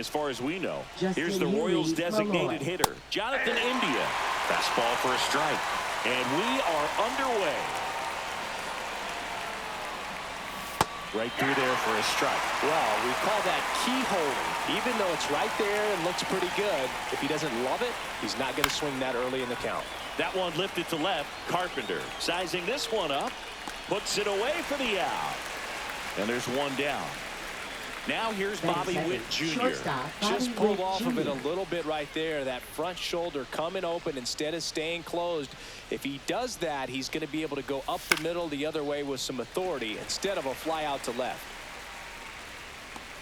as far as we know. Here's the Royals' designated hitter, Jonathan India. Fastball for a strike. And we are underway. Right through there for a strike. Well, we call that key holding. Even though it's right there and looks pretty good, if he doesn't love it, he's not going to swing that early in the count. That one lifted to left. Carpenter sizing this one up. Puts it away for the out. And there's one down. Now here's Bobby Witt Jr. Just pulled off of it a little bit right there. That front shoulder coming open instead of staying closed. If he does that, he's going to be able to go up the middle the other way with some authority instead of a fly out to left.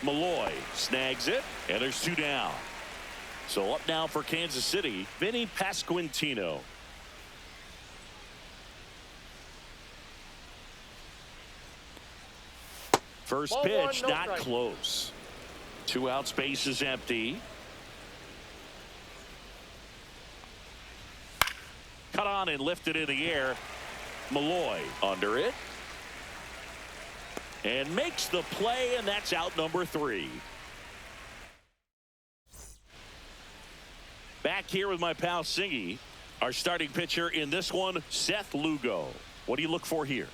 Malloy snags it, and there's two down. So up now for Kansas City, Vinny Pasquantino. First pitch, not close. 2 out, space is empty. Cut on and lifted in the air. Malloy under it. And makes the play, and that's out number 3. Back here with my pal Singy. Our starting pitcher in this one, Seth Lugo. What do you look for here?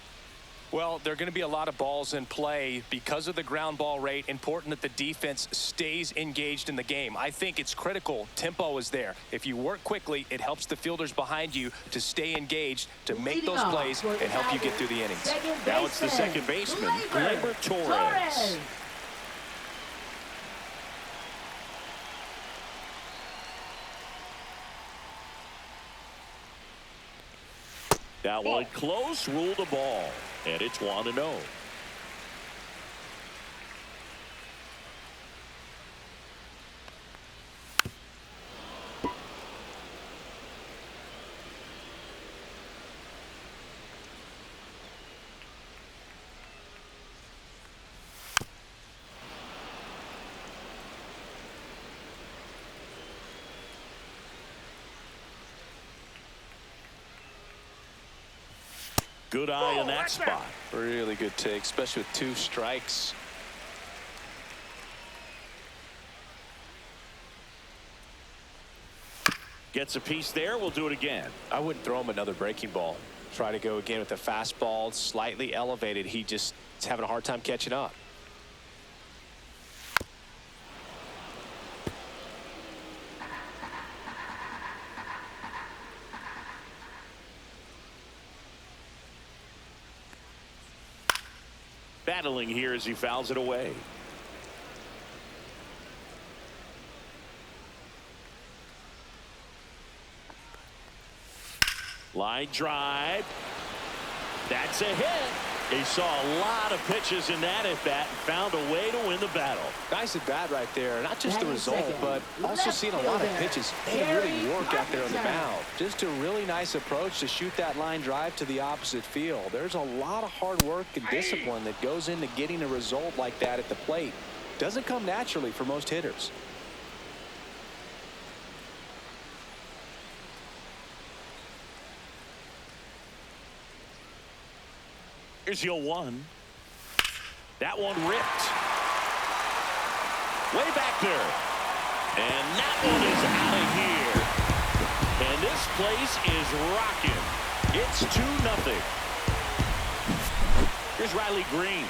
Well, there are going to be a lot of balls in play because of the ground ball rate. Important that the defense stays engaged in the game. I think it's critical. Tempo is there. If you work quickly, it helps the fielders behind you to stay engaged, to make those plays, and help you get through the innings. Now it's the second baseman, Gleyber Torres. That one close, ruled a ball. And it's 1-0. Good eye in that spot. Really good take, especially with 2 strikes. Gets a piece there. We'll do it again. I wouldn't throw him another breaking ball. Try to go again with the fastball, slightly elevated. He just is having a hard time catching up. Battling here as he fouls it away. Line drive. That's a hit. He saw a lot of pitches in that at bat and found a way to win the battle. Nice at bat right there. Not just the result, but also seeing a lot of pitches. He really work out there on the mound. Just a really nice approach to shoot that line drive to the opposite field. There's a lot of hard work and discipline that goes into getting a result like that at the plate. Doesn't come naturally for most hitters. Here's your 1. That one ripped. Way back there. And that one is out of here. And this place is rocking. It's 2-0. Here's Riley Green.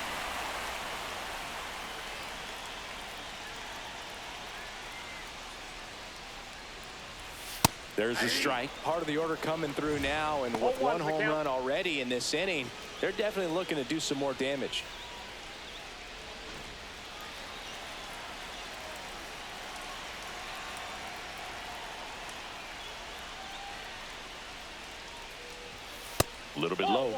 There's a strike. Part of the order coming through now, and with 1 home run already in this inning, they're definitely looking to do some more damage. A little bit low.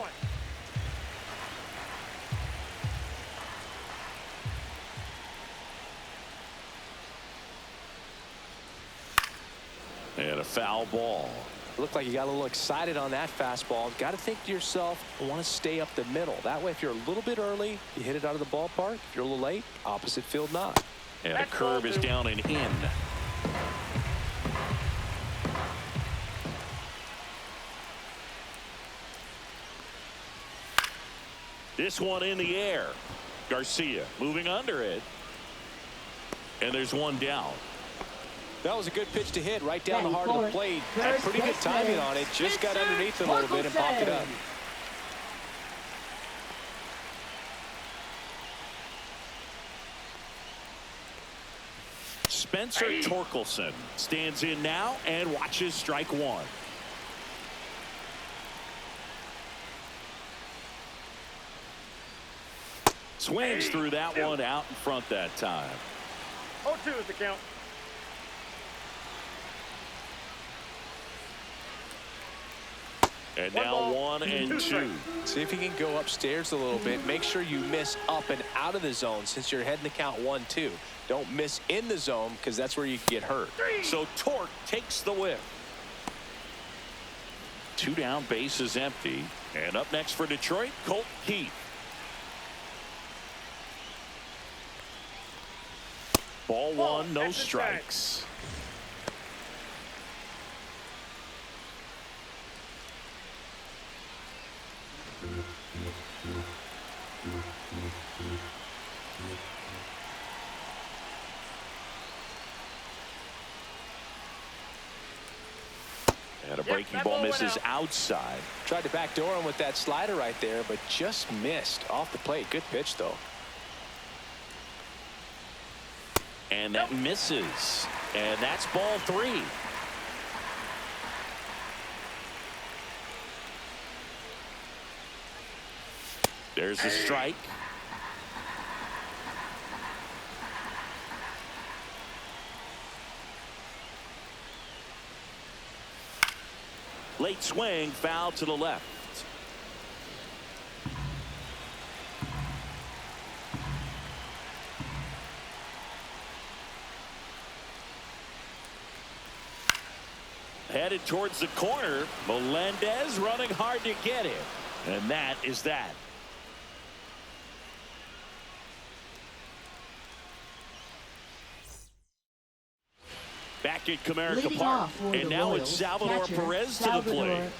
And a foul ball. Looked like you got a little excited on that fastball. Got to think to yourself, I want to stay up the middle. That way, if you're a little bit early, you hit it out of the ballpark. If you're a little late, opposite field not. And a curve is down and in. This one in the air. Garcia moving under it. And there's one down. That was a good pitch to hit right down the heart of the plate. Had pretty good timing on it. Just got underneath it a little bit and popped it up. Spencer Torkelson stands in now and watches strike one. Swings through that one out in front that time. 0-2 is the count. And now 1-2. See if you can go upstairs a little bit. Make sure you miss up and out of the zone since you're heading the count 1-2. Don't miss in the zone because that's where you can get hurt. So Torque takes the whip. 2 down, base is empty. And up next for Detroit, Colt Keith. Ball 1, no strikes. And a breaking ball misses outside. Tried to backdoor him with that slider right there, but just missed off the plate. Good pitch, though. And that misses. And that's ball 3. There's the strike. Late swing, foul to the left. Headed towards the corner. Melendez running hard to get it. And that is that. Back at Comerica Park. And now it's Salvador Perez to the plate.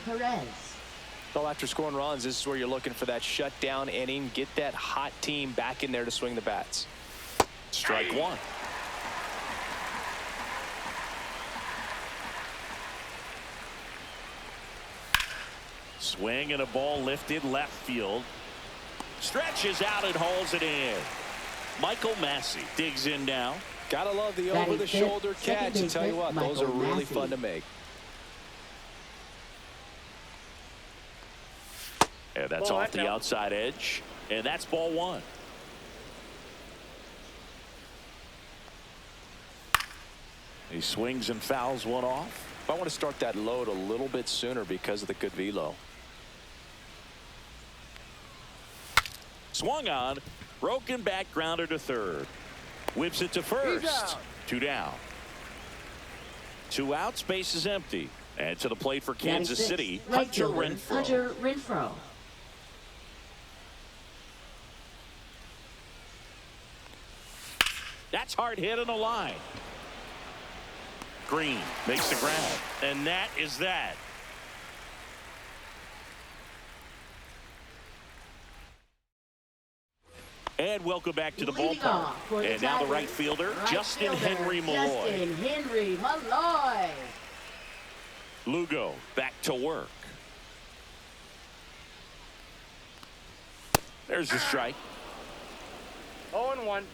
Well, after scoring runs, this is where you're looking for that shutdown inning. Get that hot team back in there to swing the bats. Strike one. Swing and a ball lifted left field. Stretches out and hauls it in. Michael Massey digs in now. Gotta love the over-the-shoulder catch. And tell you what, those are really fun to make. And that's off the outside edge. And that's ball 1. He swings and fouls one off. I want to start that load a little bit sooner because of the good velo. Swung on. Broken back grounder to third. Whips it to first. 2 down. 2 outs. Base is empty. And to the plate for Kansas City, Hunter Renfroe. That's hard hit on the line. Green makes the grab. And that is that. And welcome back to the ballpark. And now the right fielder, Justin Henry Malloy. Lugo back to work. There's the strike. 0-1.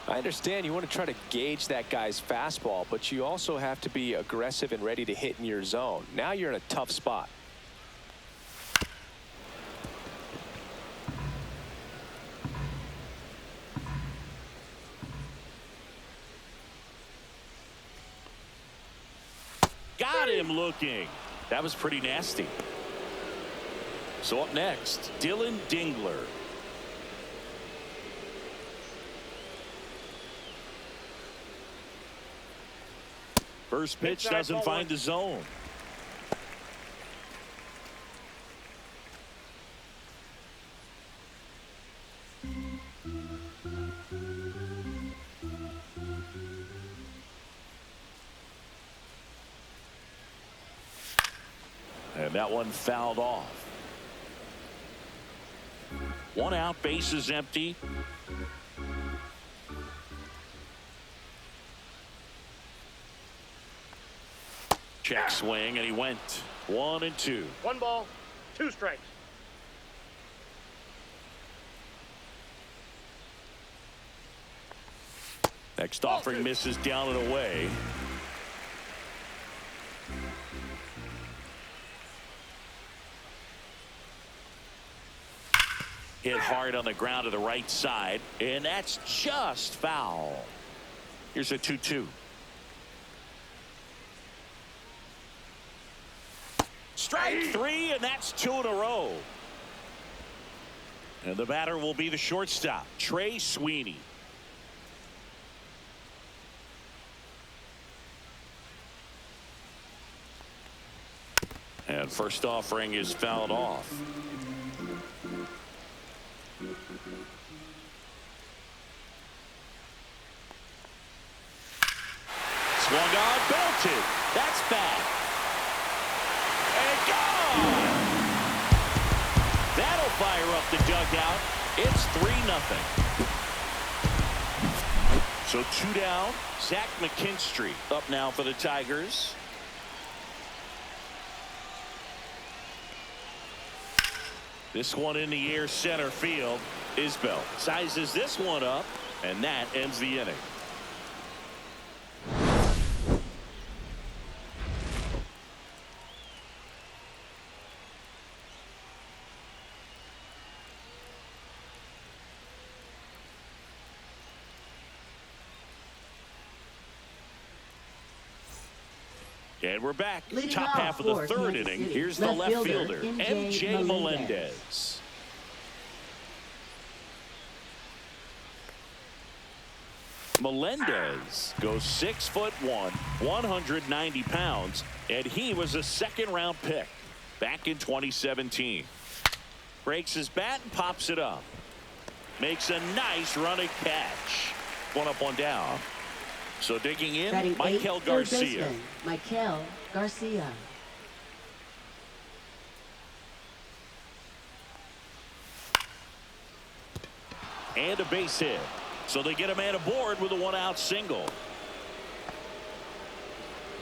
I understand you want to try to gauge that guy's fastball, but you also have to be aggressive and ready to hit in your zone. Now you're in a tough spot. Got him looking. That was pretty nasty. So up next, Dylan Dingler. First pitch doesn't find the zone. And that one fouled off. One out, bases empty. Check swing, and he went 1-2. 1 ball, 2 strikes. Next offering misses down and away. Hit hard on the ground to the right side, and that's just foul. Here's a 2-2. Strike 3, and that's 2 in a row. And the batter will be the shortstop, Trey Sweeney. And first offering is fouled off. Swung on, belted. That's bad. And gone! That'll fire up the dugout. It's 3-0. So 2 down. Zach McKinstry up now for the Tigers. This one in the air, center field. Isbell sizes this one up, and that ends the inning. And we're back. Leading Top off half of the for third Kansas inning. City, Here's the left fielder, MJ Melendez. Melendez goes 6'1", 190 pounds, and he was a second-round pick back in 2017. Breaks his bat and pops it up. Makes a nice running catch. 1 up, 1 down. So digging in, Batting Michael eighth, Garcia. third baseman, Michael Garcia. And a base hit. So they get a man aboard with a 1-out single.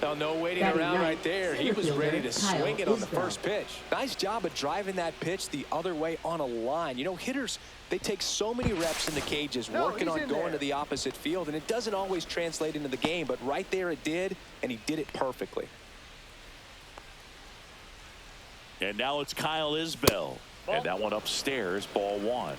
Now, no waiting Batting around ninth, right there. He was center ready to fielder, swing Kyle it on the Isbell. first pitch. Nice job of driving that pitch the other way on a line. You know, hitters, they take so many reps in the cages working on going to the opposite field, and it doesn't always translate into the game, but right there it did, and he did it perfectly. And now it's Kyle Isbell. And that one upstairs, ball 1.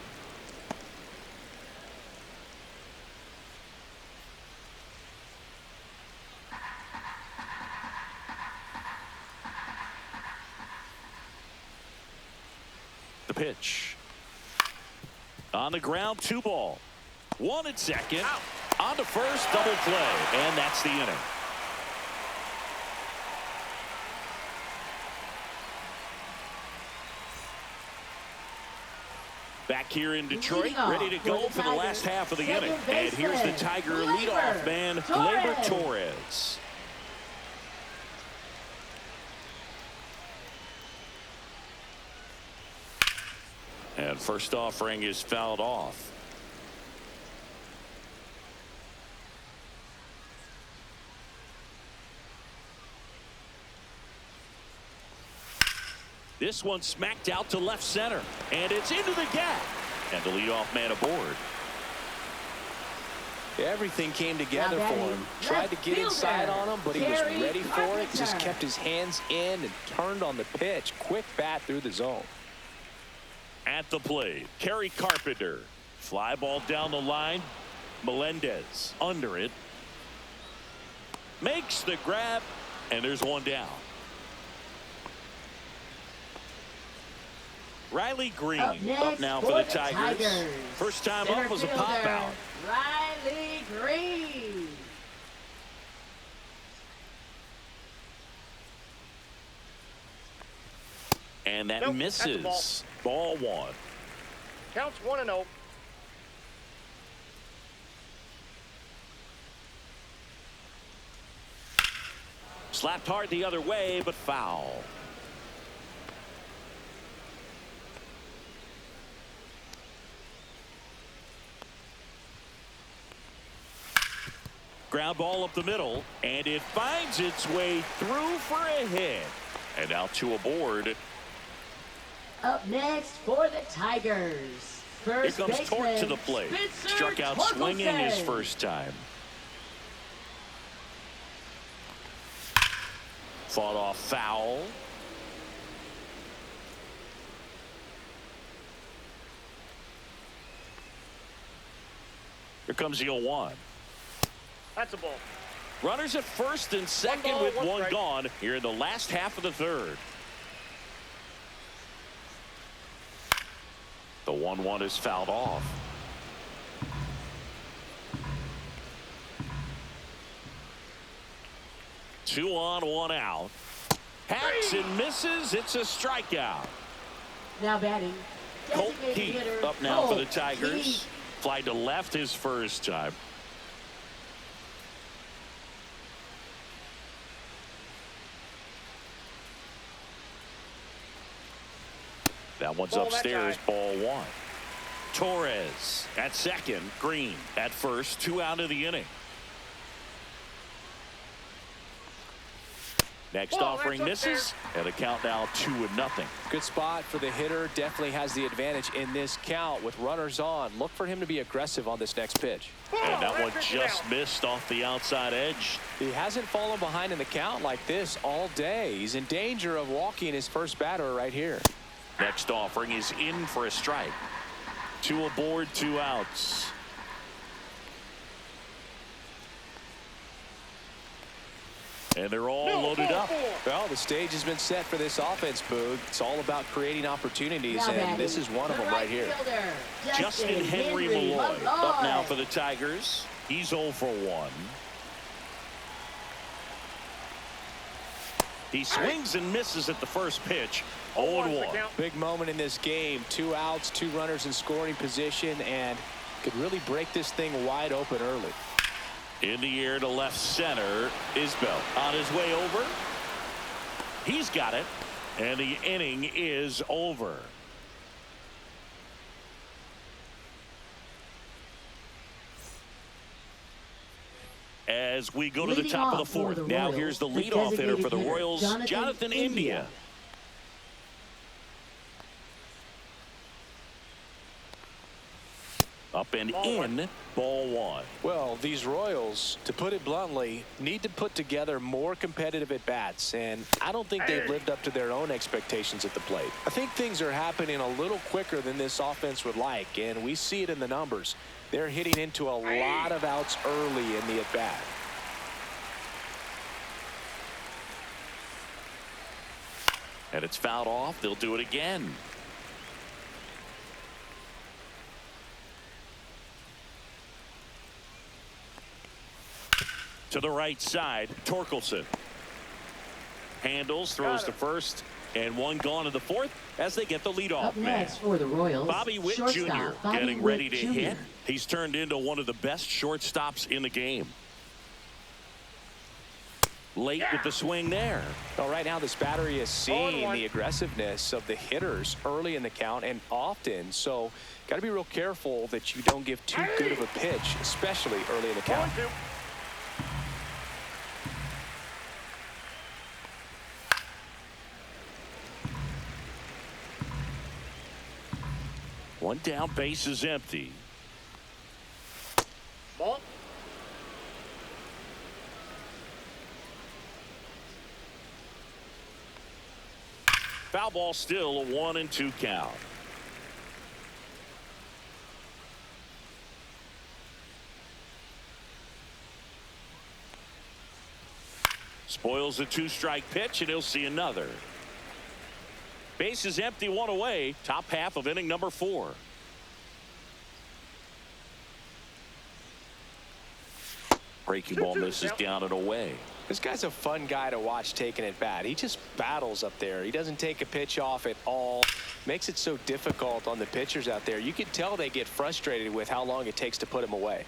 The pitch. On the ground, 2 ball. 1 at second. Out. On to first, double play. And that's the inning. Back here in Detroit, ready to go for the last half of the inning. And here's the Tiger leadoff man, Gleyber Torres. And first offering is fouled off. This one smacked out to left center, and it's into the gap. And the leadoff man aboard. Everything came together for him. Tried to get inside on him, but he was ready for it. Just kept his hands in and turned on the pitch. Quick bat through the zone. At the plate, Kerry Carpenter. Fly ball down the line. Melendez under it. Makes the grab, and there's 1 down. Riley Green up now for the Tigers. First time up was a pop out. Riley Green. And that Nope, misses. Ball 1. Counts 1-0. Slapped hard the other way, but foul. Ground ball up the middle, and it finds its way through for a hit. And now 2 aboard. Up next for the Tigers. Here First comes Torque baseman, to the plate. Spencer Struck out swinging his Torkelson. first time. Fought off foul. Here comes the 0-1. That's a ball. Runners at first and second ball, with one one strike. gone here in the last half of the third. The 1-1 is fouled off. Two on, one out. Hacks and misses. It's a strikeout. Now batting. Colt Designated Heat hitter, up now for the Colt Tigers. Heat. Fly to left his first time. That one's Ball that upstairs, time. ball 1. Torres at second, Green at first, 2 out of the inning. Next Ball, offering that's misses, and the count now 2-0. Good spot for the hitter. Definitely has the advantage in this count with runners on. Look for him to be aggressive on this next pitch. And that one that's just down. missed off the outside edge. He hasn't fallen behind in the count like this all day. He's in danger of walking his first batter right here. Next offering is in for a strike. 2 aboard, 2 outs. And they're all loaded up. Well, the stage has been set for this offense, Boog. It's all about creating opportunities, Now and batting, this is one of the them right here. fielder, Justin Henry Malloy up now for the Tigers. He's 0 for 1. He swings and misses at the first pitch. 0-1. Big moment in this game. 2 outs, 2 runners in scoring position, and could really break this thing wide open early. In the air to left center, Isbell on his way over. He's got it, and the inning is over. As we go to the Leading top of the off for 4th. the Now Royals, here's the the leadoff hitter for the designated hitter, Royals, Jonathan India. Up and in, ball 1. Well, these Royals, to put it bluntly, need to put together more competitive at-bats, and I don't think they've lived up to their own expectations at the plate. I think things are happening a little quicker than this offense would like, and we see it in the numbers. They're hitting into a lot of outs early in the at-bat. And it's fouled off. They'll do it again. To the right side, Torkelson handles, throws to first, and one gone to the 4th as they get the leadoff Up man. next for the Royals, Bobby Witt Jr. shortstop, Bobby getting Witt ready to Jr. hit. He's turned into one of the best shortstops in the game. Late with the swing there. Well, right now this battery is seeing 0-1. the aggressiveness of the hitters early in the count and often, so got to be real careful that you don't give too good of a pitch, especially early in the count. 0-2. One down, base is empty. Ball. Foul ball, still a 1-2 count. Spoils a 2-strike pitch, and he'll see another. Base is empty, 1 away. Top half of inning number 4. Breaking ball misses down and away. This guy's a fun guy to watch taking at bat. He just battles up there. He doesn't take a pitch off at all. Makes it so difficult on the pitchers out there. You can tell they get frustrated with how long it takes to put him away.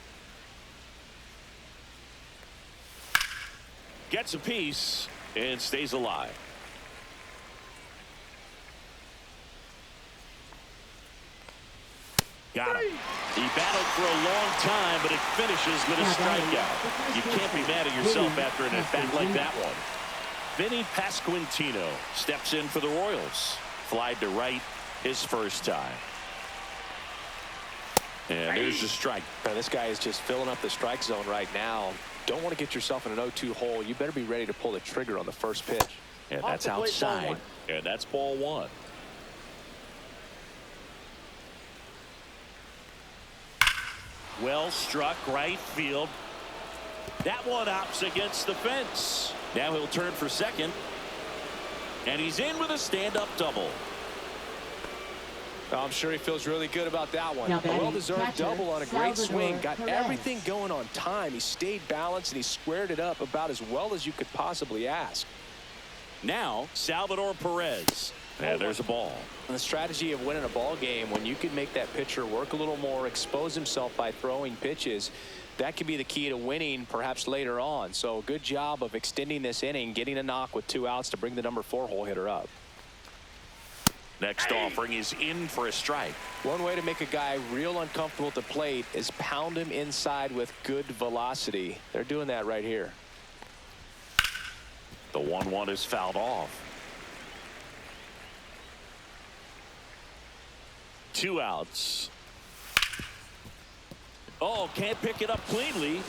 Gets a piece and stays alive. Got him. He battled for a long time, but it finishes with a strikeout. You can't be mad at yourself after an at-bat like that one. Vinny Pasquantino steps in for the Royals. Flied to right his first time. And there's the strike. This guy is just filling up the strike zone right now. Don't want to get yourself in an 0-2 hole. You better be ready to pull the trigger on the first pitch. And that's outside. And that's ball one. Well struck right field. That one opts against the fence. Now he'll turn for second. And he's in with a stand-up double. I'm sure he feels really good about that one. A well-deserved double on a great swing. Got everything going on time. He stayed balanced and he squared it up about as well as you could possibly ask. Now Salvador Perez. And there's a ball. The strategy of winning a ball game, when you can make that pitcher work a little more, expose himself by throwing pitches, that could be the key to winning perhaps later on. So good job of extending this inning, getting a knock with 2 outs to bring the number 4 hole hitter up. Next offering is in for a strike. One way to make a guy real uncomfortable at the plate is pound him inside with good velocity. They're doing that right here. The 1-1 is fouled off. 2 outs. Oh, can't pick it up cleanly.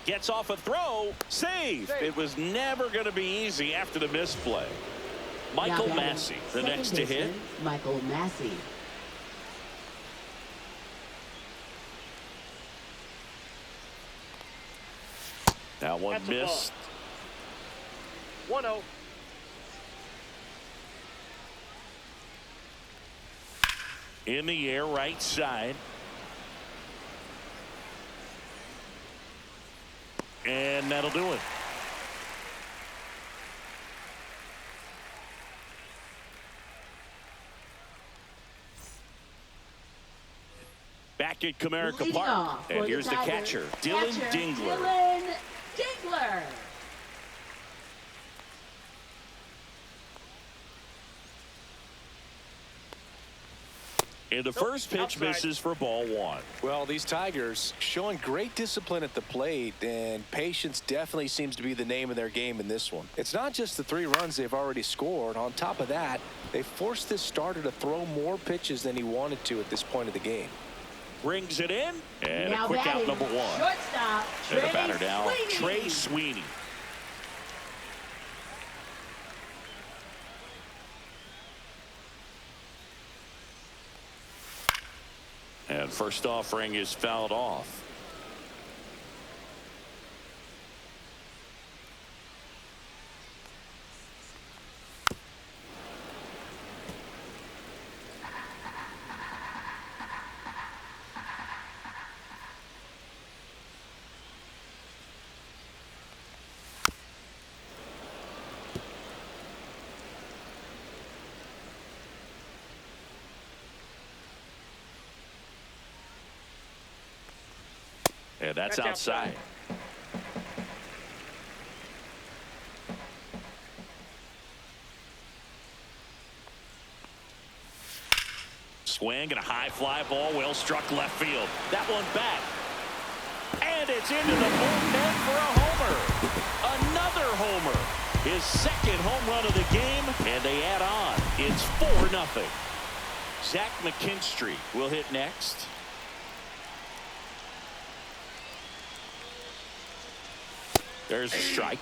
Gets off a throw. Save. It was never going to be easy after the misplay. Michael Massey, the next to hit. Michael Massey. That one missed. 1-0. In the air, right side. And that'll do it. Back at Comerica Park. And here's the catcher, Dylan Dingler. Dylan Dingler. And the first pitch outside. misses for ball 1. Well, these Tigers showing great discipline at the plate, and patience definitely seems to be the name of their game in this one. It's not just the 3 runs they've already scored. On top of that, they forced this starter to throw more pitches than he wanted to at this point of the game. Brings it in, and Now a quick out batting, number 1. Shortstop, And the batter now, Sweeney. Trey Sweeney. And first offering is fouled off. And that's outside. Swing and a high fly ball, well struck left field. That one back. And it's into the bullpen for a homer. Another homer. His second home run of the game, and they add on. It's 4-0. Zach McKinstry will hit next. There's a strike.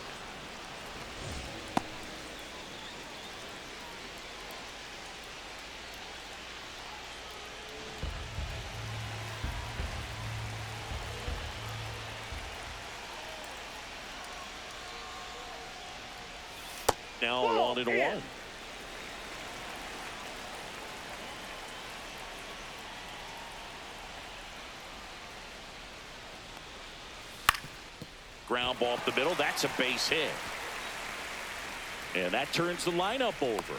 Now 1-1. Ground ball up the middle. That's a base hit. And that turns the lineup over.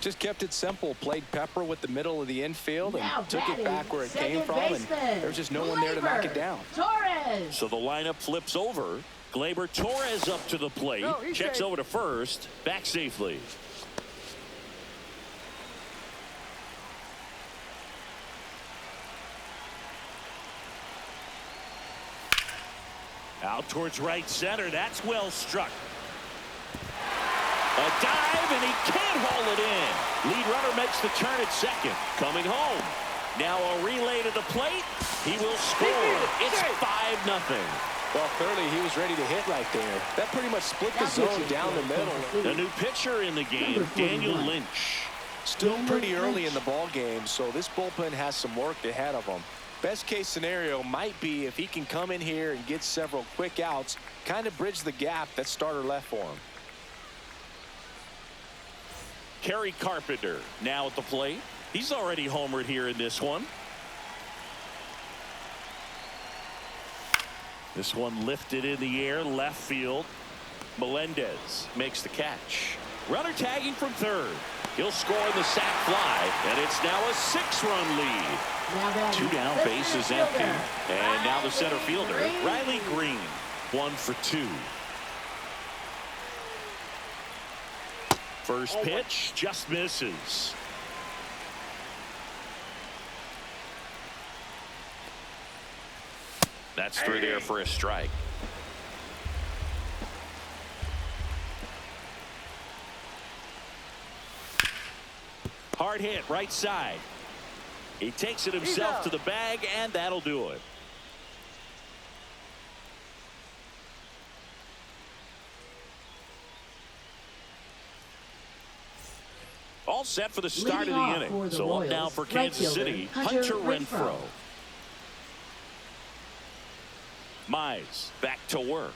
Just kept it simple. Played pepper with the middle of the infield and took it back where it came from. And there's just no one there to knock it down. Torres. So the lineup flips over. Gleyber Torres up to the plate. Checks over to first. Back safely. Out towards right center. That's well struck. A dive, and he can't haul it in. Lead runner makes the turn at second. Coming home. Now a relay to the plate. He will score. It's 5-0. Well, clearly he was ready to hit right there. That pretty much split the zone down the middle. A new pitcher in the game, Daniel Lynch. Still pretty early in the ball game, so this bullpen has some work ahead of him. Best case scenario might be if he can come in here and get several quick outs, kind of bridge the gap that starter left for him. Kerry Carpenter now at the plate. He's already homered here in this one. This one lifted in the air, left field. Melendez makes the catch. Runner tagging from third. He'll score in the sac fly, and it's now a 6-run lead. 2 down, bases empty. And now the center fielder, Riley Green, 1 for 2. First pitch just misses. That's through there for a strike. Hard hit right side. He takes it himself to the bag, and that'll do it. All set for the start of the inning. So up now for Kansas City, Hunter Renfroe. Mize back to work.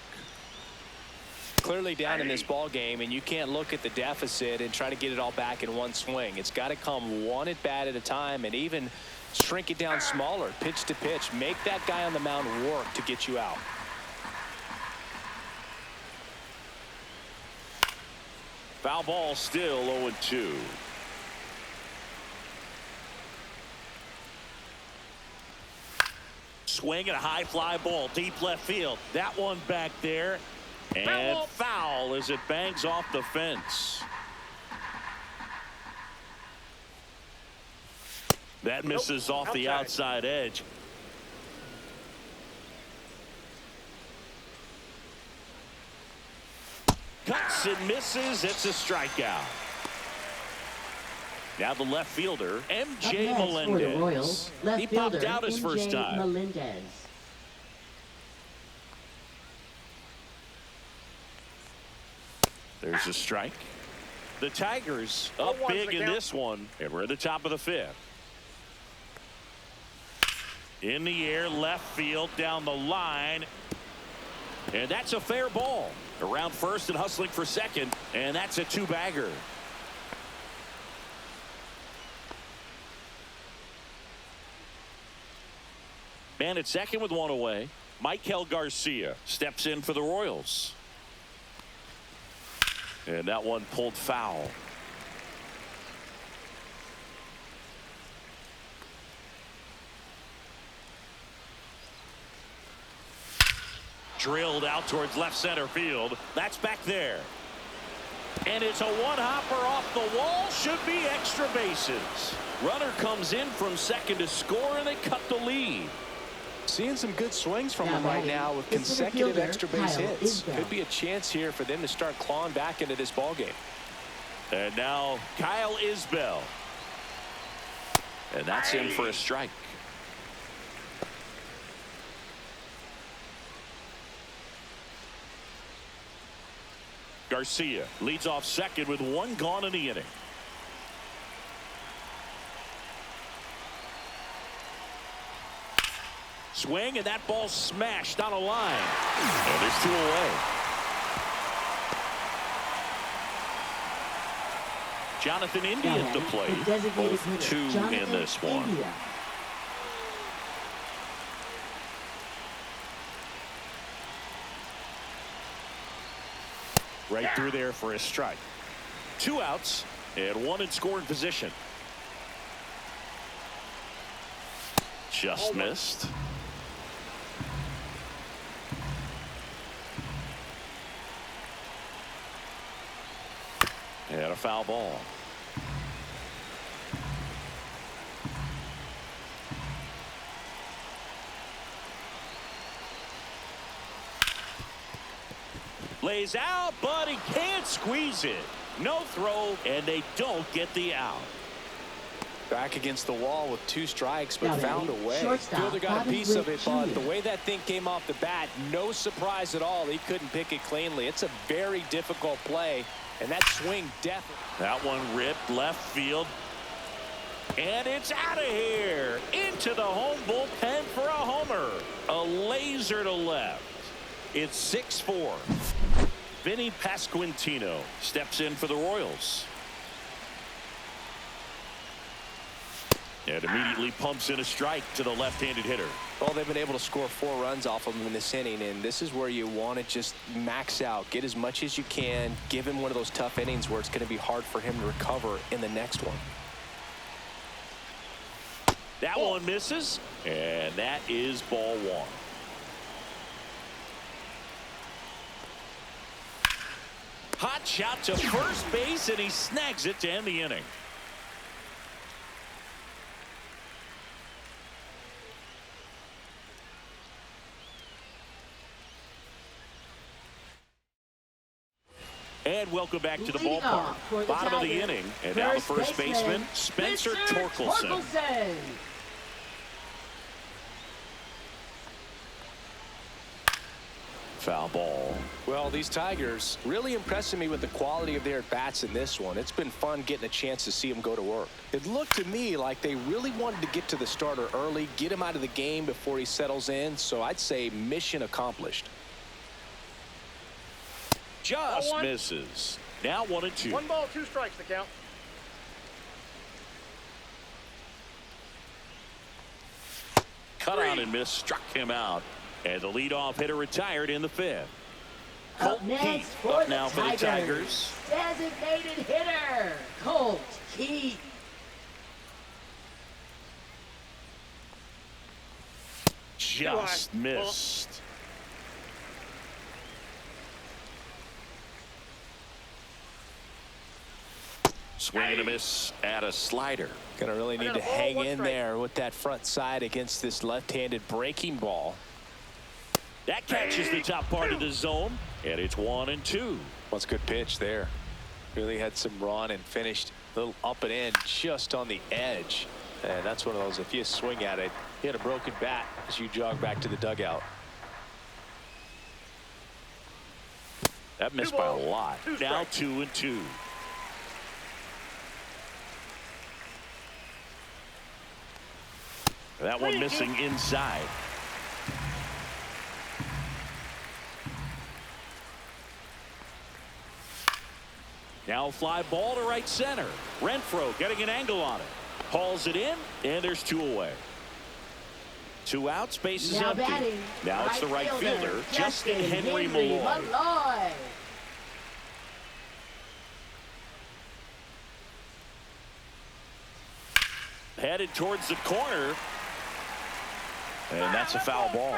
Clearly down in this ball game, and you can't look at the deficit and try to get it all back in one swing. It's got to come one at bat at a time, and even shrink it down smaller, pitch to pitch. Make that guy on the mound work to get you out. Foul ball, still 0-2. Swing and a high fly ball deep left field. That one back there. And foul as it bangs off the fence. That misses off the outside edge. Cuts and misses. It's a strikeout. Now the left fielder, MJ Melendez. He popped out his first time. Melendez. There's a strike. The Tigers up big in this one, and we're at the top of the 5th. In the air, left field, down the line. And that's a fair ball. Around first and hustling for second, and that's a 2-bagger. Man at second with 1 away. Michael Garcia steps in for the Royals. And that one pulled foul. Drilled out towards left center field. That's back there. And it's a one-hopper off the wall. Should be extra bases. Runner comes in from second to score, and they cut the lead. Seeing some good swings from him right now with consecutive extra base hits. Could be a chance here for them to start clawing back into this ball game. And now Kyle Isbell. And that's in for a strike. Garcia leads off second with 1 gone in the inning. Swing, and that ball smashed on a line. And there's 2 away. Jonathan India at the plate. Both 2 in this one. Right through there for a strike. 2 outs and 1 in scoring position. Just missed. And a foul ball. Lays out, but he can't squeeze it. No throw, and they don't get the out. Back against the wall with 2 strikes, but Now found a way. shortstop, Fielder got a Bobby piece of Witt it, but Jr. the way that thing came off the bat, no surprise at all. He couldn't pick it cleanly. It's a very difficult play, and that swing definitely. That one ripped left field. And it's out of here. Into the home bullpen for a homer. A laser to left. It's 6-4. Vinny Pasquantino steps in for the Royals. And immediately pumps in a strike to the left-handed hitter. Well, they've been able to score 4 runs off of him in this inning, and this is where you want to just max out. Get as much as you can. Give him one of those tough innings where it's going to be hard for him to recover in the next one. That one misses, and that is ball 1. Hot shot to first base, and he snags it to end the inning. And welcome back to the Leading ballpark. off for the Bottom of the Tigers, inning, and now the first baseman, Spencer Torkelson. Foul ball. Well, these Tigers really impressing me with the quality of their at-bats in this one. It's been fun getting a chance to see them go to work. It looked to me like they really wanted to get to the starter early, get him out of the game before he settles in, so I'd say mission accomplished. Just misses. Now 1-2. 1 ball, 2 strikes to count. Cut on and miss, struck him out. And the leadoff hitter retired in the 5th. Colt next Keith for up the now for the Tigers. Designated hitter, Colt Keith. Just missed. Swing and a miss at a slider. Gonna really need to hang in there with that front side against this left-handed breaking ball. That catches the top part of the zone, and it's 1-2. What's a good pitch there. Really had some run and finished a little up and in just on the edge. And that's one of those, if you swing at it, you had a broken bat as you jog back to the dugout. That missed by a lot. Now 2-2. That one missing inside. Now a fly ball to right center. Renfroe getting an angle on it. Hauls it in, and there's 2 away. 2 outs, base is Now empty. batting, Now it's the right fielder, Justin Henry Malloy. Malloy. Headed towards the corner. And that's a foul ball.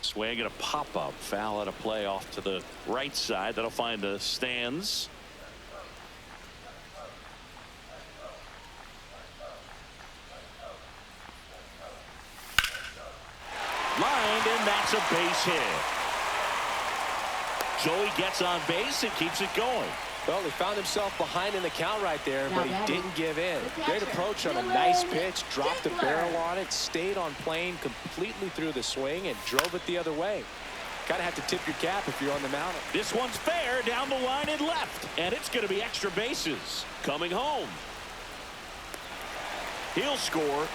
Swing and a pop-up. Foul at a play off to the right side. That'll find the stands. Lined, and that's a base hit. Joey gets on base and keeps it going. Well, he found himself behind in the count right there, but he didn't give in. The Great catcher, approach on a Dylan nice pitch, dropped the Dinkler. barrel on it, stayed on plane completely through the swing, and drove it the other way. Gotta have to tip your cap if you're on the mound. This one's fair down the line and left, and it's going to be extra bases. Coming home. He'll score.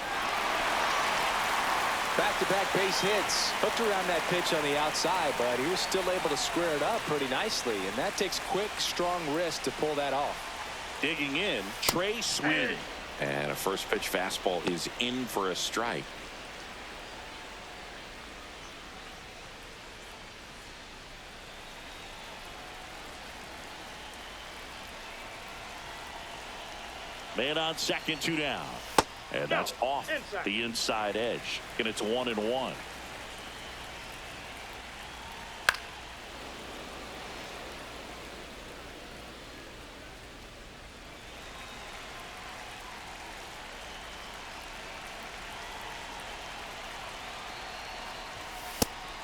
Back-to-back base hits. Hooked around that pitch on the outside, but he was still able to square it up pretty nicely, and that takes quick, strong wrist to pull that off. Digging in, Trey Sweeney. And a first pitch fastball is in for a strike. Man on second, 2 down. And that's off the inside edge. And it's 1-1.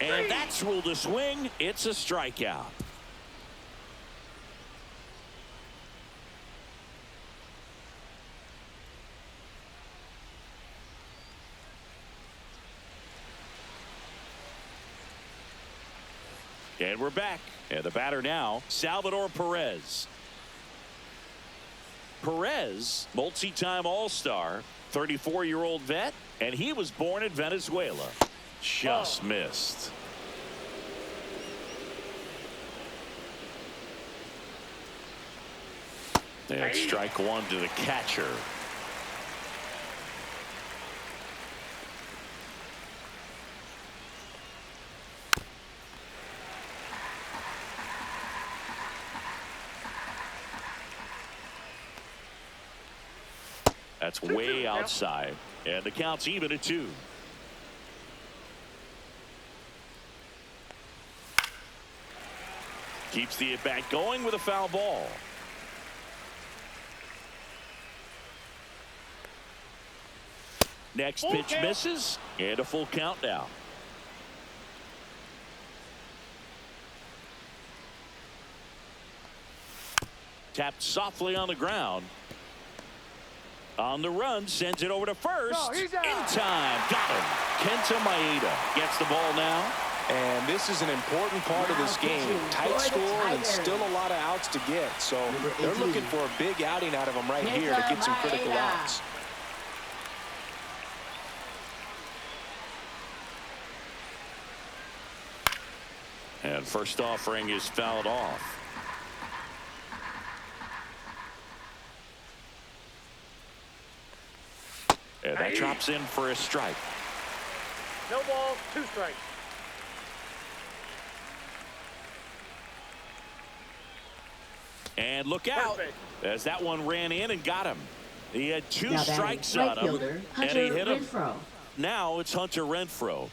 And that's ruled a swing. It's a strikeout. And we're back. And the batter now, Salvador Perez. Perez, multi-time All-Star, 34-year-old vet, and he was born in Venezuela. Just missed. And strike one to the catcher. That's way outside. And the count's even at 2. Keeps the at-bat going with a foul ball. Next pitch misses, and a full count now. Tapped softly on the ground. On the run, sends it over to first. In time. Got him. Kenta Maeda gets the ball now. And this is an important part of this game. Tight score and still a lot of outs to get. So they're looking for a big outing out of them right here to get some critical outs. And first offering is fouled off. And that drops in for a strike. No balls, 2 strikes. And look out, as that one ran in and got him. He had 2 Now strikes right on him, fielder, and he hit him. Renfroe. Now it's Hunter Renfroe.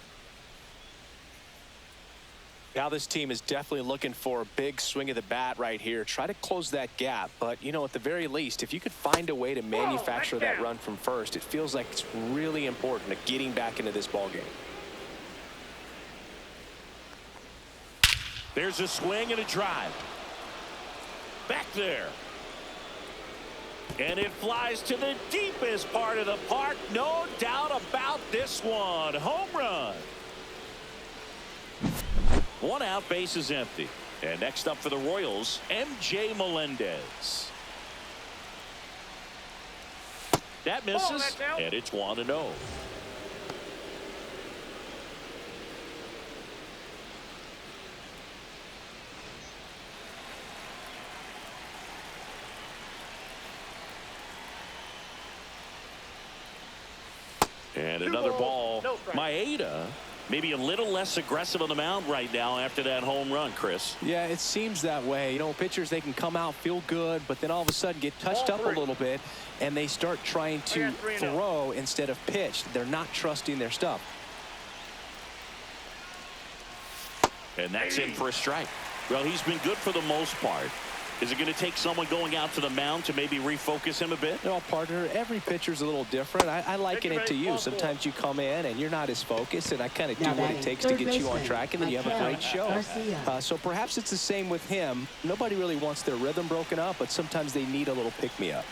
Now this team is definitely looking for a big swing of the bat right here. Try to close that gap. But, you know, at the very least, if you could find a way to manufacture that run from first, it feels like it's really important to getting back into this ball game. There's a swing and a drive. Back there. And it flies to the deepest part of the park. No doubt about this one. Home run. 1 out, base is empty. And next up for the Royals, MJ Melendez. That misses, and it's 1-0. And another ball. Maeda maybe a little less aggressive on the mound right now after that home run, Chris. Yeah, it seems that way. You know, pitchers, they can come out, feel good, but then all of a sudden get touched up a little bit, and they start trying to throw instead of pitch. They're not trusting their stuff. And that's in for a strike. Well, he's been good for the most part. Is it going to take someone going out to the mound to maybe refocus him a bit? No, partner, every pitcher's a little different. I liken it to you. Sometimes you come in and you're not as focused, and I kind of do what it takes to get you on track, and then you have a great show. So perhaps it's the same with him. Nobody really wants their rhythm broken up, but sometimes they need a little pick-me-up.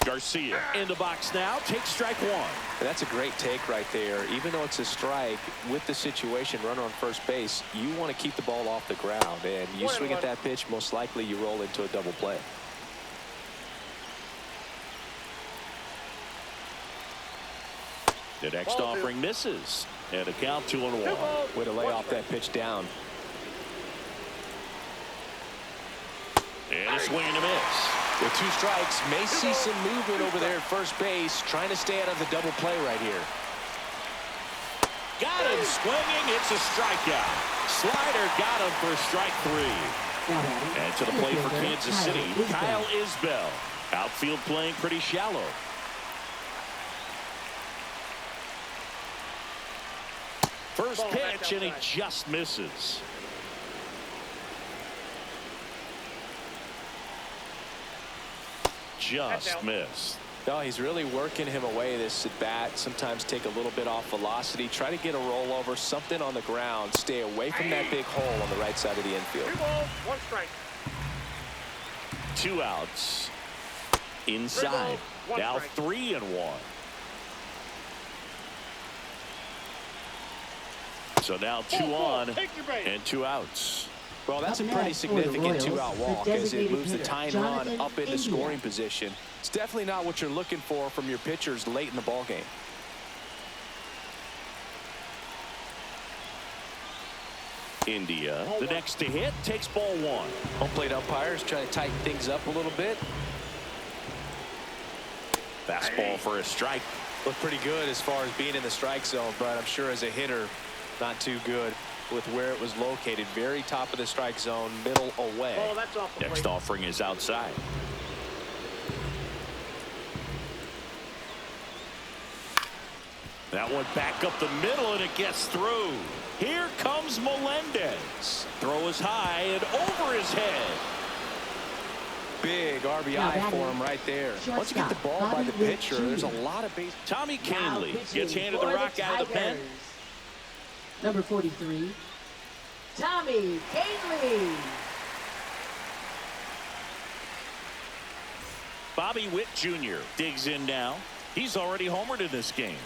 Garcia in the box now, takes strike 1. That's a great take right there. Even though it's a strike, with the situation, runner on first base, you want to keep the ball off the ground, and you swing at that pitch, most likely you roll into a double play. The next offering misses, and a count 2-1. Way to lay off that pitch down. And a swing and a miss. With 2 strikes, may see some movement over there at first base, trying to stay out of the double play right here. Got him swinging. It's a strikeout. Slider got him for strike 3. And to the plate for Kansas City, Kyle Isbell. Outfield playing pretty shallow. First pitch, and he just misses. Just missed. No, he's really working him away this at bat. Sometimes take a little bit off velocity. Try to get a rollover, something on the ground. Stay away from that big hole on the right side of the infield. 2 balls, 1 strike. 2 outs. Inside. Now 3-1. So now 2 on and 2 outs. Well, that's a pretty significant 2-out walk as it moves the tying run up into scoring position. It's definitely not what you're looking for from your pitchers late in the ballgame. India, the next to hit, takes ball 1. Home plate umpires trying to tighten things up a little bit. Fastball for a strike. Looked pretty good as far as being in the strike zone, but I'm sure as a hitter, not too good with where it was located. Very top of the strike zone, middle away. Oh, that's off the Next plate. offering is outside. That one back up the middle, and it gets through. Here comes Melendez. Throw is high and over his head. Big RBI for him right there. Once you get the ball by the pitcher, there's a lot of base. Tommy Canley gets handed the rock out of the pen. Number 43, Tommy Canley. Bobby Witt Jr. digs in now. He's already homered in this game.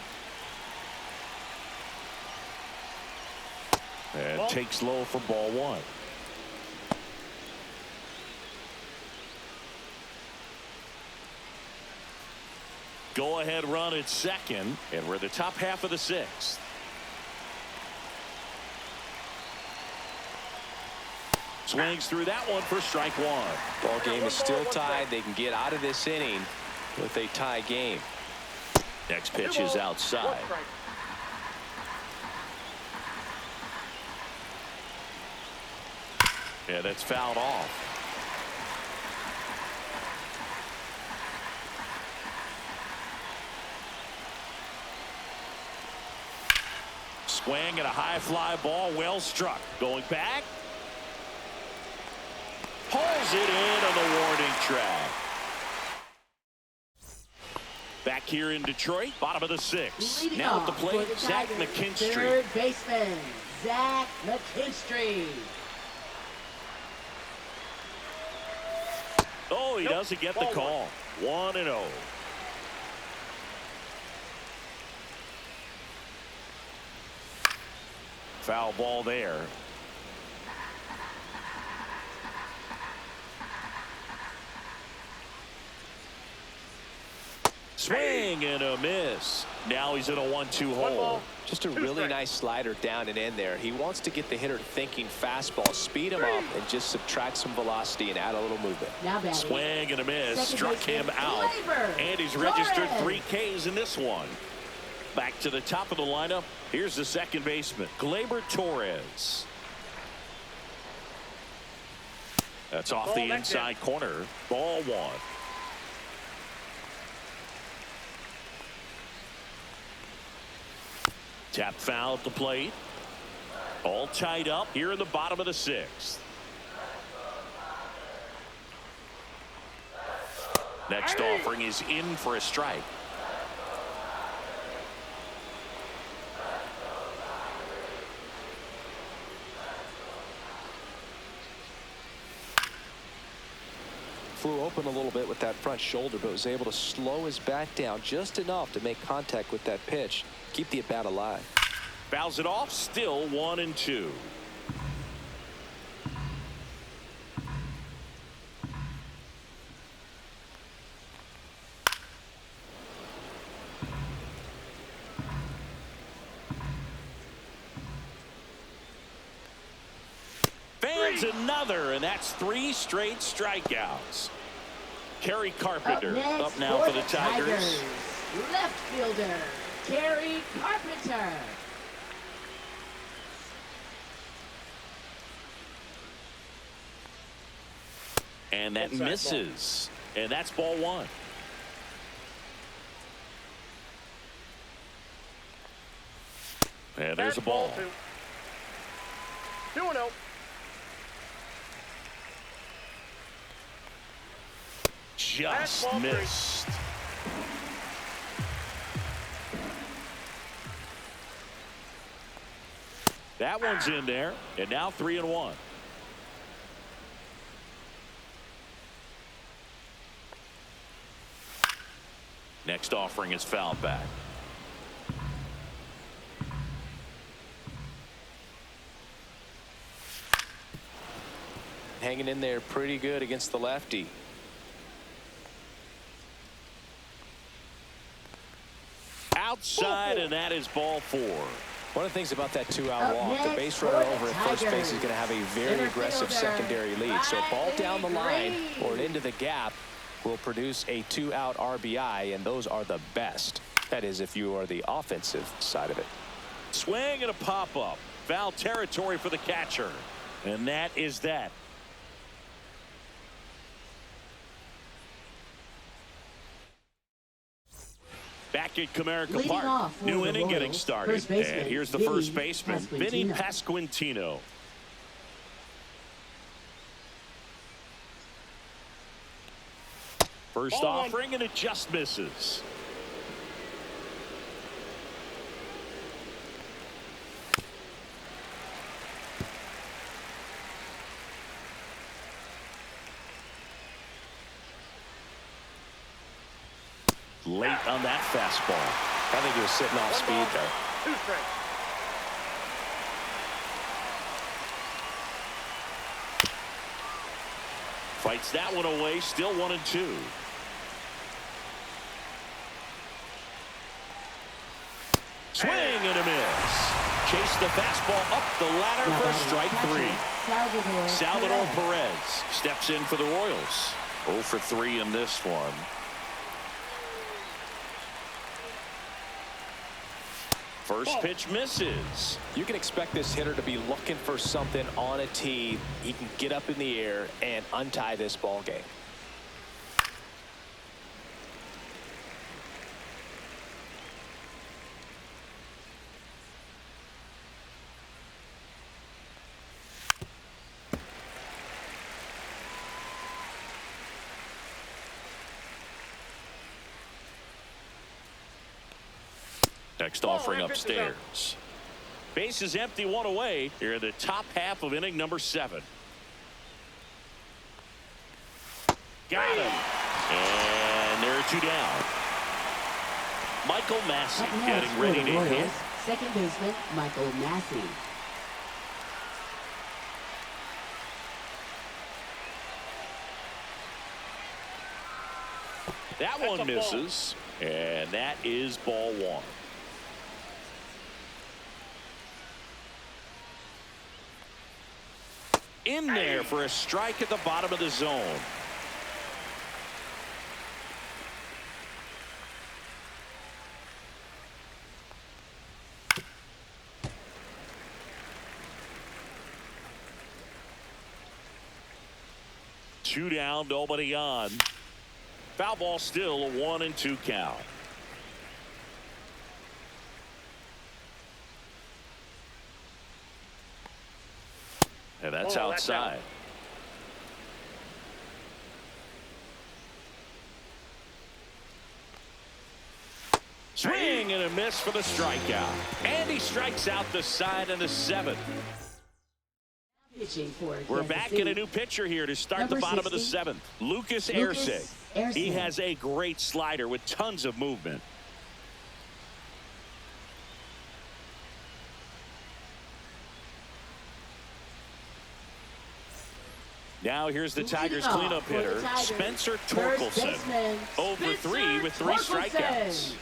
And takes low for ball 1. Go ahead run at second, and we're the top half of the 6th. Swings through that one for strike 1. Ball game is still tied. They can get out of this inning with a tie game. Next pitch is outside. Yeah, that's fouled off. Swing and a high fly ball, well struck. Going back. Pulls it in on the warning track. Back here in Detroit, bottom of the 6th. Leading Now at the off plate, for the Zach Tigers, McKinstry. Third baseman, Zach McKinstry. Oh, he doesn't get the call. 1-0. Foul ball there. Swing and a miss. Now he's in a 1-2 hole. Just a really nice slider down and in there. He wants to get the hitter thinking fastball, speed him up, and just subtract some velocity and add a little movement. Now batting. Swing and a miss. Second Struck baseman, him out. Gleyber And he's registered Torres. 3 Ks in this one. Back to the top of the lineup. Here's the second baseman, Gleyber Torres. That's off the inside corner. Ball 1. Tap foul at the plate. All tied up here in the bottom of the 6th. Next offering is in for a strike. Flew open a little bit with that front shoulder, but was able to slow his bat down just enough to make contact with that pitch. Keep the at-bat alive. Fouls it off. Still 1-2. Fans another, and that's 3 straight strikeouts. Kerry Carpenter up now for the Tigers. Left fielder, Kerry Carpenter. And that misses. And that's ball 1. And there's a ball. 2-0. Just missed. That one's in there, and now 3-1. Next offering is fouled back. Hanging in there pretty good against the lefty. Outside, and that is ball 4. One of the things about that 2-out walk, the base runner over at first base is going to have a very aggressive secondary lead. So a ball down the line or into the gap will produce a 2-out RBI, and those are the best. That is, if you are the offensive side of it. Swing and a pop-up. Foul territory for the catcher. And that is that. Back at Comerica Park. New inning getting started. And here's the first baseman, Vinny Pasquantino. First offering, and it just misses. Late on that fastball. I think he was sitting off speed there. 2 strikes. Fights that one away, still 1-2. Swing and a miss. Chase the fastball up the ladder for strike 3. Salvador Perez steps in for the Royals. 0 for 3 in this one. First pitch misses. You can expect this hitter to be looking for something on a tee. He can get up in the air and untie this ball game. Next offering upstairs. Base is empty, 1 away. Here in the top half of inning number 7. Got him. And there are 2 down. Michael Massey getting ready to hit. Second baseman, Michael Massey. That one misses. And that is ball 1. In there for a strike at the bottom of the zone. Two down, nobody on. Foul ball, still a 1-2 count. And that's outside. Swing and a miss for the strikeout. And he strikes out the side in the 7th. We're back in a new pitcher here to start the bottom of the 7th. Lucas Erceg. He has a great slider with tons of movement. Now here's the Tigers cleanup hitter, Spencer Torkelson. 0 for 3 with 3 strikeouts.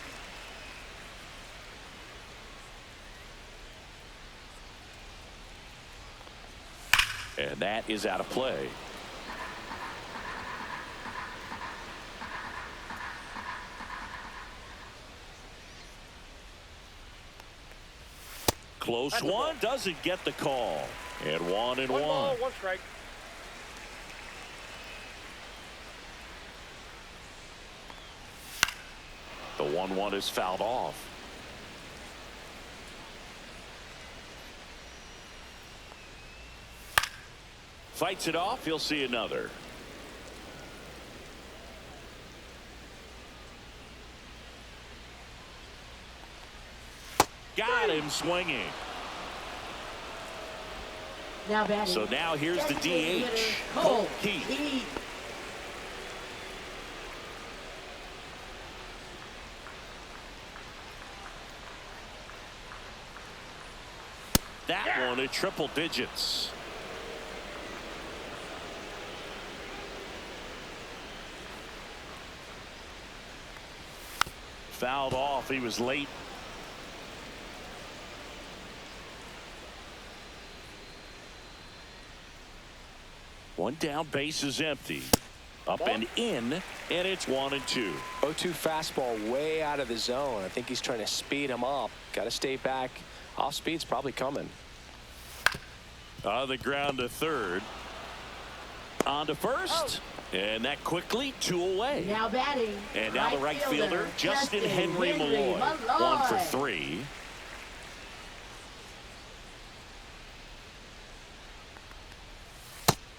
And that is out of play. Close one, doesn't get the call. And 1-1. 1 ball, 1 strike. The 1-1 is fouled off. Fights it off. He'll see another. Got him swinging. Now batting. So now here's the Designated DH, hitter, Colt Keith. Keith. That one at triple digits. Fouled off. He was late. One down, base is empty. Up and in, and it's 1-2. 0-2 fastball way out of the zone. I think he's trying to speed him up. Got to stay back. Off speed's probably coming. On the ground to third. On to first. And that quickly 2 away. Now batting. And now the right fielder, Justin Henry Malloy. 1 for 3.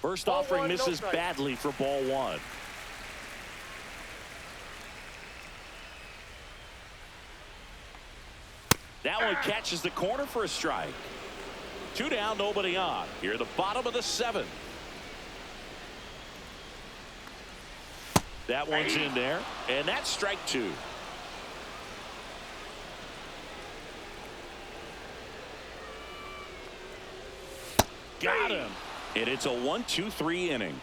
First offering misses badly for ball 1. That one catches the corner for a strike. 2 down, nobody on. Here at the bottom of the 7th. That one's in there, and that's strike 2. Got him. And it's a 1-2-3 inning.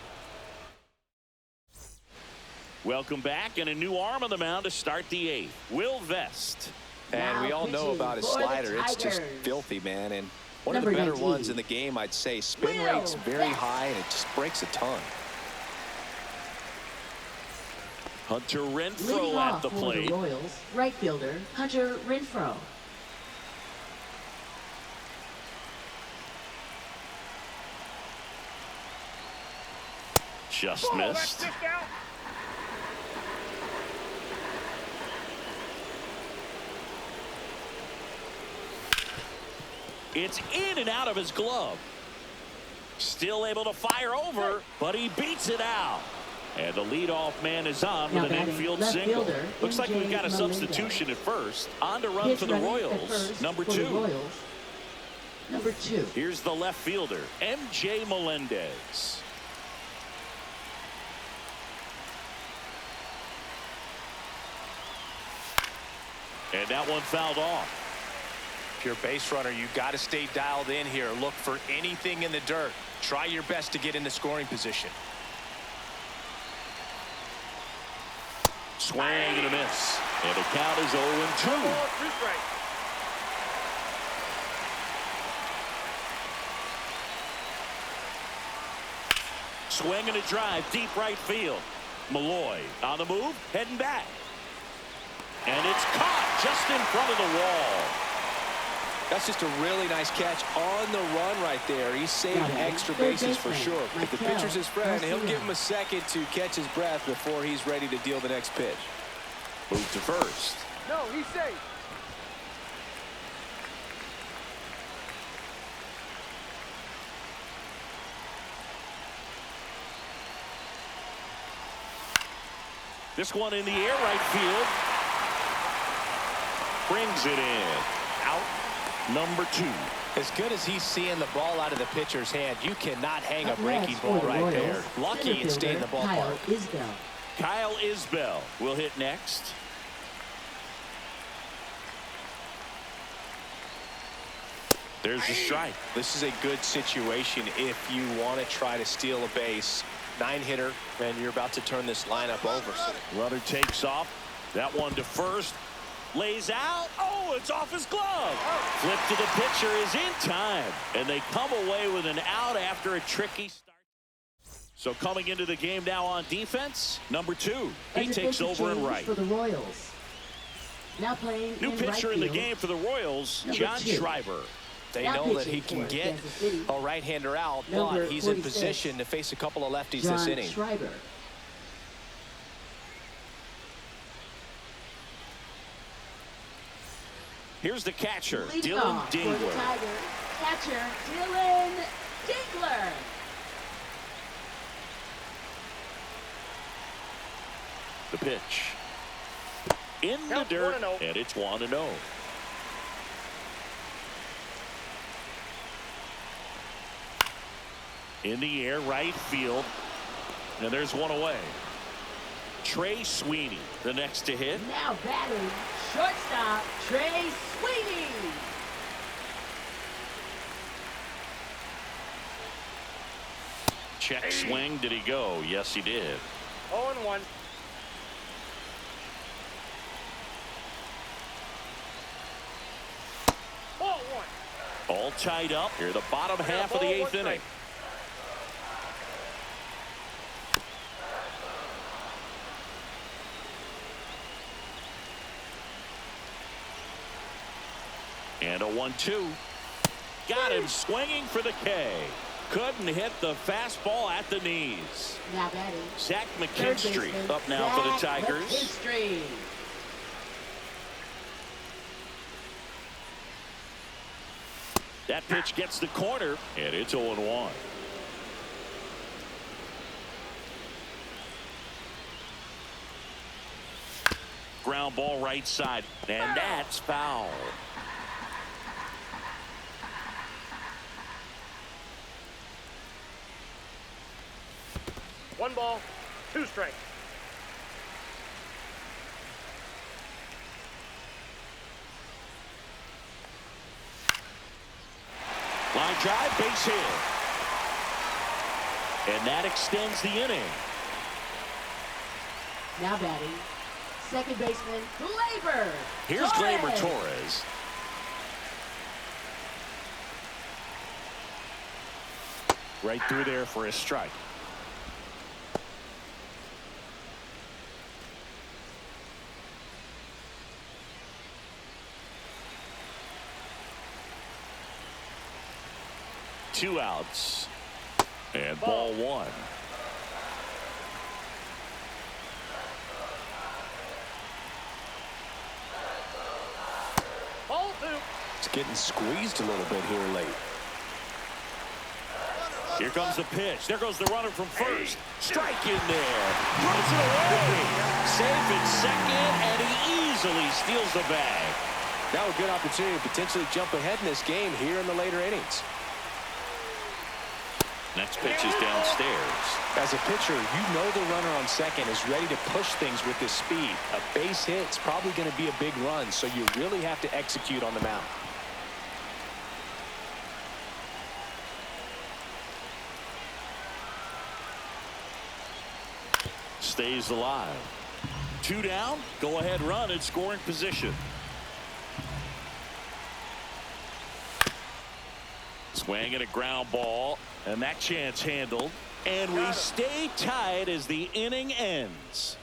Welcome back, and a new arm on the mound to start the 8th. Will Vest. And we all know about his slider. It's just filthy, man. And one of the better ones in the game, I'd say. Spin rate's very high, and it just breaks a ton. Hunter Renfroe at the plate. The Royals, right fielder Hunter Renfroe. Just missed. It's in and out of his glove. Still able to fire over, but he beats it out. And the leadoff man is on with an infield single. Looks like we've got a substitution at first. On to run for the Royals. Number 2. Number 2. Here's the left fielder, MJ Melendez. And that one fouled off. If you're a base runner, you've got to stay dialed in here. Look for anything in the dirt. Try your best to get in the scoring position. Swing and a miss. And the count is 0-2. Swing and a drive, deep right field. Malloy on the move, heading back. And it's caught just in front of the wall. That's just a really nice catch on the run right there. He's saving extra bases for sure. If the pitcher's his friend, he'll give him a second to catch his breath before he's ready to deal the next pitch. Move to first. No, he's safe. This one in the air, right field. Brings it in. Out. Number 2. As good as he's seeing the ball out of the pitcher's hand, you cannot hang a breaking ball right there. Lucky it stayed in the ballpark. Kyle Isbell will hit next. There's the strike. This is a good situation if you want to try to steal a base. 9-hitter, and you're about to turn this lineup over. Runner takes off. That one to first. Lays out. Oh, it's off his glove. Flip to the pitcher is in time. And they come away with an out after a tricky start. So coming into the game now on defense, number 2. He takes over in right. For the Royals. Now playing New pitcher in the game for the Royals, John Schreiber. They know that he can get a right-hander out, but he's in position to face a couple of lefties this inning. Schreiber. Here's the catcher, Leading Dylan off for the Dingler. Tigers, catcher Dylan Dingler. The pitch. In the dirt, and it's 1-0. In the air, right field. And there's one away. Trey Sweeney, the next to hit. Now batting, shortstop, Trey Sweeney. Check swing. Did he go? Yes, he did. 0-1. Ball one. All tied up here, the bottom half of the eighth inning. And a 1-2. Got him swinging for the K. Couldn't hit the fastball at the knees. Now batting, Zach third McKinstry baseman, up now for the Zach Tigers. McKinstry. That pitch gets the corner, and it's 0-1. Ground ball right side, and that's foul. One ball, two strikes. Line drive, base hit. And that extends the inning. Now batting, second baseman, Gleyber. Here's Gleyber Torres. Right through there for a strike. Two outs. And ball one. Ball two. It's getting squeezed a little bit here late. Here comes the pitch. There goes the runner from first. Strike in there. Throws it away. Safe at second, and he easily steals the bag. Now a good opportunity to potentially jump ahead in this game here in the later innings. Next pitch is downstairs. As a pitcher, you know the runner on second is ready to push things with his speed. A base hit is probably going to be a big run, so you really have to execute on the mound. Stays alive. Two down. Go ahead run in scoring position. Swing and a ground ball. And that chance handled. And we stay tied as the inning ends.